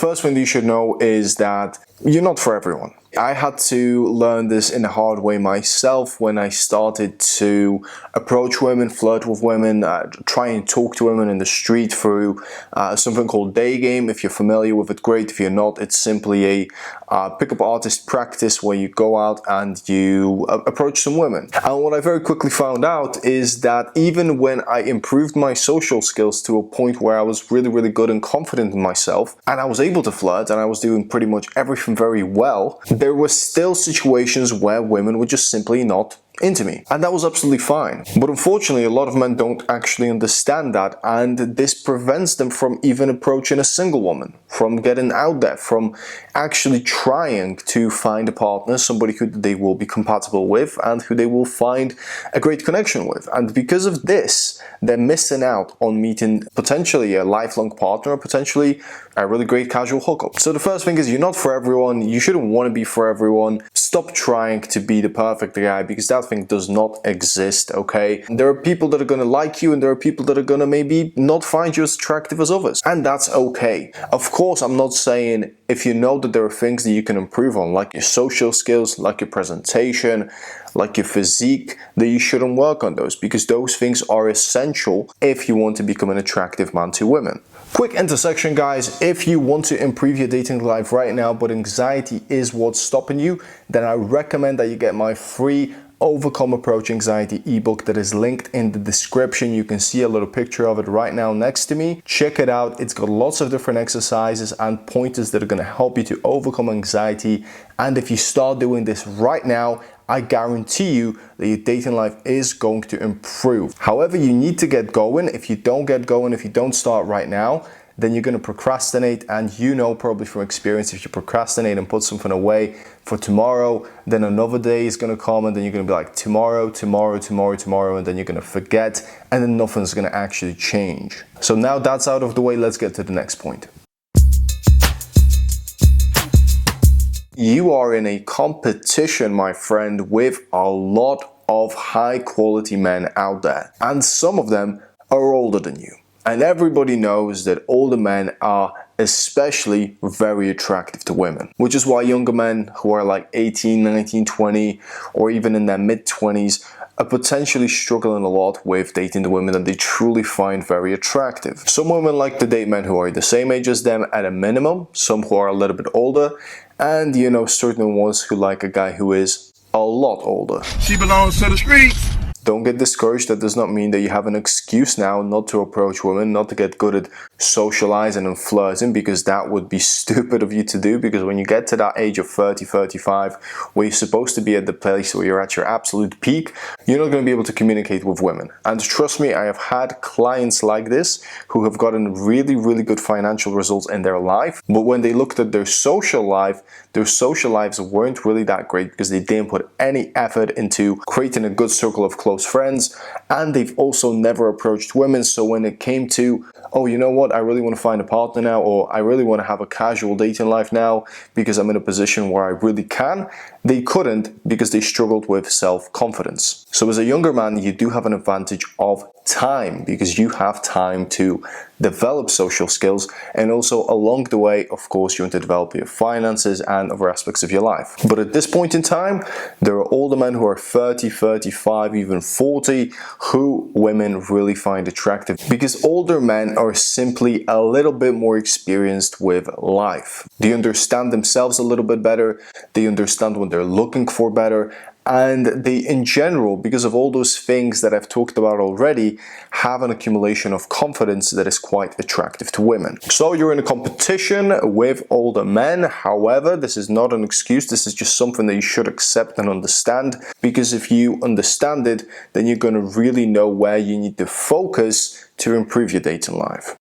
first thing you should know is that you're not for everyone. I had to learn this in a hard way myself when I started to approach women, flirt with women, try and talk to women in the street through something called day game. If you're familiar with it, great. If you're not, it's simply a pickup artist practice where you go out and you approach some women. And what I very quickly found out is that even when I improved my social skills to a point where I was really, really good and confident in myself, and I was able to flirt, and I was doing pretty much everything very well, there were still situations where women were just simply not into me, and that was absolutely fine. But unfortunately, a lot of men don't actually understand that, and this prevents them from even approaching a single woman, from getting out there, from actually trying to find a partner, somebody who they will be compatible with and who they will find a great connection with. And because of this, they're missing out on meeting potentially a lifelong partner or potentially a really great casual hookup. So the first thing is, you're not for everyone. You shouldn't want to be for everyone. Stop trying to be the perfect guy, because that thing does not exist, okay? There are people that are going to like you, and there are people that are going to maybe not find you as attractive as others, and that's okay. Of course, I'm not saying if you know that there are things that you can improve on, like your social skills, like your presentation, like your physique, that you shouldn't work on those, because those things are essential if you want to become an attractive man to women. Quick intersection, guys. If you want to improve your dating life right now, but anxiety is what's stopping you, then I recommend that you get my free Overcome Approach Anxiety ebook that is linked in the description. You can see a little picture of it right now next to me. Check it out. It's got lots of different exercises and pointers that are going to help you to overcome anxiety. And if you start doing this right now, I guarantee you that your dating life is going to improve. However, you need to get going. If you don't get going, if you don't start right now, then you're going to procrastinate, and you know probably from experience, if you procrastinate and put something away for tomorrow, then another day is going to come, and then you're going to be like tomorrow, tomorrow, tomorrow, tomorrow, and then you're going to forget, and then nothing's going to actually change. So now that's out of the way, let's get to the next point. You are in a competition, my friend, with a lot of high quality men out there, and some of them are older than you. And everybody knows that older men are especially very attractive to women, which is why younger men who are like 18, 19, 20, or even in their mid-20s are potentially struggling a lot with dating the women that they truly find very attractive. Some women like to date men who are the same age as them at a minimum, some who are a little bit older, and you know, certain ones who like a guy who is a lot older. She belongs to the streets. Don't get discouraged. That does not mean that you have an excuse now not to approach women, not to get good at socializing and flirting, because that would be stupid of you to do. Because when you get to that age of 30, 35, where you're supposed to be at the place where you're at your absolute peak, you're not going to be able to communicate with women. And trust me, I have had clients like this who have gotten really, really good financial results in their life. But when they looked at their social lives weren't really that great, because they didn't put any effort into creating a good circle of close friends, and they've also never approached women. So when it came to, oh, you know what, I really want to find a partner now, or I really want to have a casual dating life now because I'm in a position where I really can, they couldn't, because they struggled with self-confidence. So as a younger man, you do have an advantage of time, because you have time to develop social skills, and also along the way, of course, you want to develop your finances and other aspects of your life. But at this point in time, there are older men who are 30, 35, even 40, who women really find attractive, because older men are simply a little bit more experienced with life. They understand themselves a little bit better, they understand what they're looking for better, and they, in general, because of all those things that I've talked about already, have an accumulation of confidence that is quite attractive to women. So you're in a competition with older men. However, this is not an excuse. This is just something that you should accept and understand, because if you understand it, then you're going to really know where you need to focus to improve your dating life.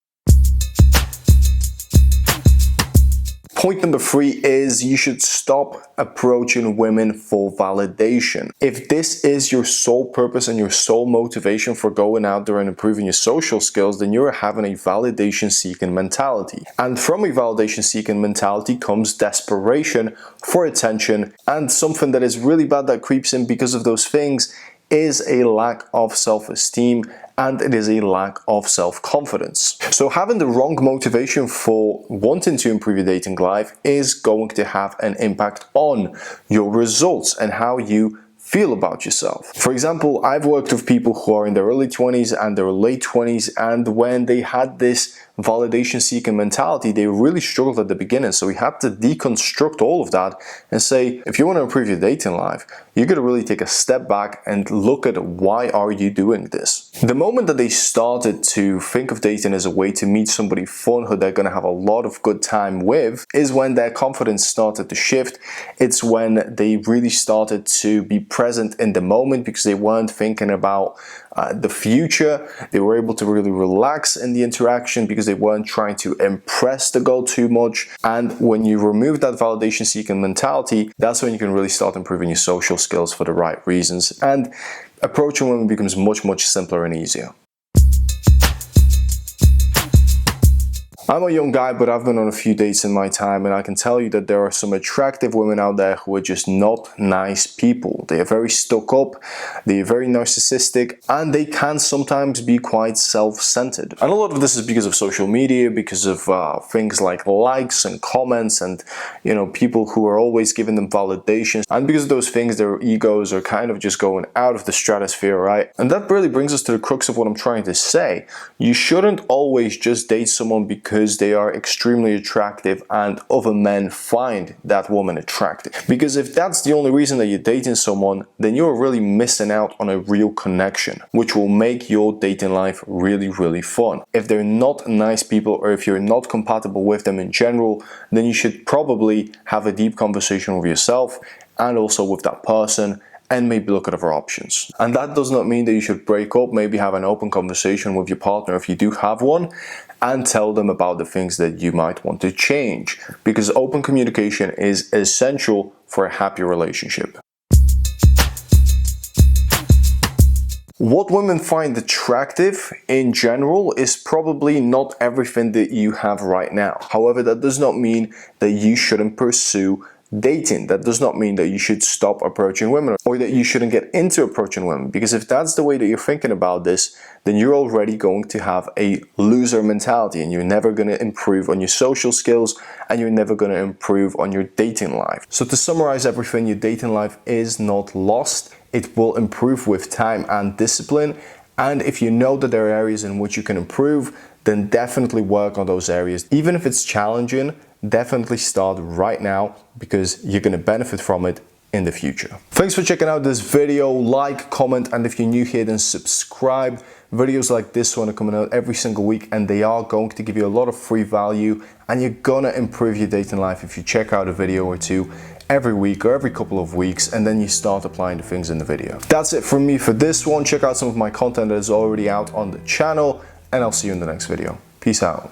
Point number 3 is you should stop approaching women for validation. If this is your sole purpose and your sole motivation for going out there and improving your social skills, then you're having a validation-seeking mentality. And from a validation-seeking mentality comes desperation for attention, and something that is really bad that creeps in because of those things is a lack of self-esteem and it is a lack of self-confidence. So having the wrong motivation for wanting to improve your dating life is going to have an impact on your results and how you feel about yourself. For example, I've worked with people who are in their early 20s and their late 20s, and when they had this validation seeking mentality, they really struggled at the beginning. So we had to deconstruct all of that and say, if you want to improve your dating life, you got to really take a step back and look at why are you doing this. The moment that they started to think of dating as a way to meet somebody fun who they're going to have a lot of good time with is when their confidence started to shift. It's when they really started to be present in the moment because they weren't thinking about the future. They were able to really relax in the interaction because they weren't trying to impress the girl too much. And when you remove that validation seeking mentality, that's when you can really start improving your social skills for the right reasons, and approaching women becomes much simpler and easier. I'm a young guy, but I've been on a few dates in my time, and I can tell you that there are some attractive women out there who are just not nice people. They are very stuck up, they are very narcissistic, and they can sometimes be quite self-centered. And a lot of this is because of social media, because of things like likes and comments and, you know, people who are always giving them validation. And because of those things, their egos are kind of just going out of the stratosphere, right? And that really brings us to the crux of what I'm trying to say. You shouldn't always just date someone because they are extremely attractive and other men find that woman attractive. Because if that's the only reason that you're dating someone, then you're really missing out on a real connection, which will make your dating life really fun. If they're not nice people, or if you're not compatible with them in general, then you should probably have a deep conversation with yourself and also with that person, and maybe look at other options. And that does not mean that you should break up. Maybe have an open conversation with your partner if you do have one, and tell them about the things that you might want to change, because open communication is essential for a happy relationship. What women find attractive in general is probably not everything that you have right now. However, that does not mean that you shouldn't pursue dating. That does not mean that you should stop approaching women or that you shouldn't get into approaching women, because if that's the way that you're thinking about this, then you're already going to have a loser mentality and you're never going to improve on your social skills and you're never going to improve on your dating life. So to summarize everything, your dating life is not lost. It will improve with time and discipline. And if you know that there are areas in which you can improve, then definitely work on those areas. Even if it's challenging, definitely start right now, because you're going to benefit from it in the future. Thanks for checking out this video. Like, comment, and if you're new here, then subscribe. Videos like this one are coming out every single week, and they are going to give you a lot of free value, and you're gonna improve your dating life if you check out a video or two every week or every couple of weeks, and then you start applying the things in the video. That's it from me for this one. Check out some of my content that is already out on the channel, and I'll see you in the next video. Peace out.